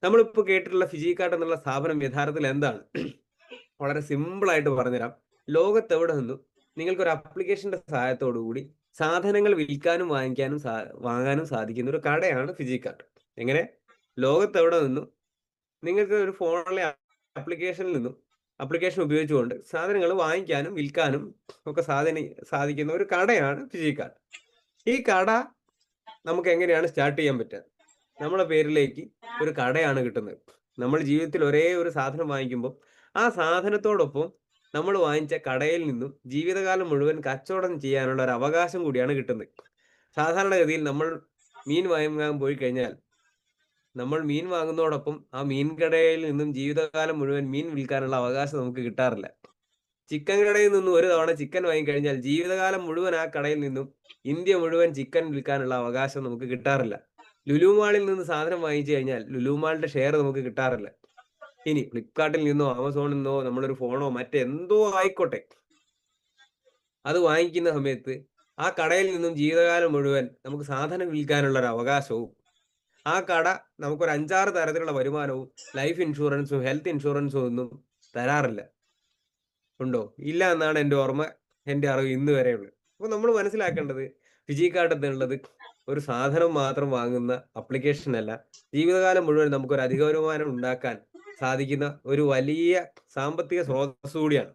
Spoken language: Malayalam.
നമ്മളിപ്പോൾ കേട്ടിട്ടുള്ള ഫിജിക്കാർട്ട് എന്നുള്ള സ്ഥാപനം യഥാർത്ഥത്തിൽ എന്താണ്? വളരെ സിമ്പിളായിട്ട് പറഞ്ഞുതരാം. ലോകത്തെവിടെ നിന്നും നിങ്ങൾക്കൊരു ആപ്ലിക്കേഷന്റെ സഹായത്തോടു കൂടി സാധനങ്ങൾ വിൽക്കാനും വാങ്ങാനും സാധിക്കുന്ന ഒരു കടയാണ് ഫിജിക്കാർട്ട്. എങ്ങനെ? ലോകത്തെവിടെ നിന്നും നിങ്ങൾക്ക് ഒരു ഫോണിലെ ആപ്ലിക്കേഷനിൽ നിന്നും ആപ്ലിക്കേഷൻ ഉപയോഗിച്ചുകൊണ്ട് സാധനങ്ങൾ വാങ്ങിക്കാനും വിൽക്കാനും ഒക്കെ സാധിക്കുന്ന ഒരു കടയാണ് ഫിജിക്കാർട്ട്. ഈ കട നമുക്ക് എങ്ങനെയാണ് സ്റ്റാർട്ട് ചെയ്യാൻ പറ്റുക? നമ്മുടെ പേരിലേക്ക് ഒരു കടയാണ് കിട്ടുന്നത്. നമ്മൾ ജീവിതത്തിൽ ഒരേ ഒരു സാധനം വാങ്ങിക്കുമ്പോൾ ആ സാധനത്തോടൊപ്പം നമ്മൾ വാങ്ങിച്ച കടയിൽ നിന്നും ജീവിതകാലം മുഴുവൻ കച്ചവടം ചെയ്യാനുള്ള ഒരു അവകാശം കൂടിയാണ് കിട്ടുന്നത്. സാധാരണഗതിയിൽ നമ്മൾ മീൻ വാങ്ങാൻ പോയി കഴിഞ്ഞാൽ നമ്മൾ മീൻ വാങ്ങുന്നതോടൊപ്പം ആ മീൻ കടയിൽ നിന്നും ജീവിതകാലം മുഴുവൻ മീൻ വിൽക്കാനുള്ള അവകാശം നമുക്ക് കിട്ടാറില്ല. ചിക്കൻ കടയിൽ നിന്നും ഒരു തവണ ചിക്കൻ വാങ്ങിക്കഴിഞ്ഞാൽ ജീവിതകാലം മുഴുവൻ ആ കടയിൽ നിന്നും ഇന്ത്യ മുഴുവൻ ചിക്കൻ വിൽക്കാനുള്ള അവകാശം നമുക്ക് കിട്ടാറില്ല. ലുലു മാളിൽ നിന്ന് സാധനം വാങ്ങിച്ചു കഴിഞ്ഞാൽ ലുലു മാളിന്റെ ഷെയർ നമുക്ക് കിട്ടാറില്ല. ഇനി ഫ്ലിപ്കാർട്ടിൽ നിന്നോ ആമസോണിൽ നിന്നോ നമ്മളൊരു ഫോണോ മറ്റെന്തോ ആയിക്കോട്ടെ, അത് വാങ്ങിക്കുന്ന സമയത്ത് ആ കടയിൽ നിന്നും ജീവിതകാലം മുഴുവൻ നമുക്ക് സാധനം വിൽക്കാനുള്ള ഒരു അവകാശവും ആ കട നമുക്കൊരു 5-6 തരത്തിലുള്ള വരുമാനവും ലൈഫ് ഇൻഷുറൻസും ഹെൽത്ത് ഇൻഷുറൻസും ഒന്നും തരാറില്ല. ഉണ്ടോ? ഇല്ല എന്നാണ് എൻ്റെ ഓർമ്മ, എൻ്റെ അറിവ് ഇന്ന് വരെയുള്ളത്. അപ്പോൾ നമ്മൾ മനസ്സിലാക്കേണ്ടത് ഫിജിക്കാർട്ട് എന്നുള്ളത് ഒരു സാധനം മാത്രം വാങ്ങുന്ന അപ്ലിക്കേഷൻ അല്ല. ജീവിതകാലം മുഴുവൻ നമുക്കൊരു അധിക വരുമാനം ഉണ്ടാക്കാൻ സാധിക്കുന്ന ഒരു വലിയ സാമ്പത്തിക സ്രോതസ്സ് കൂടിയാണ്.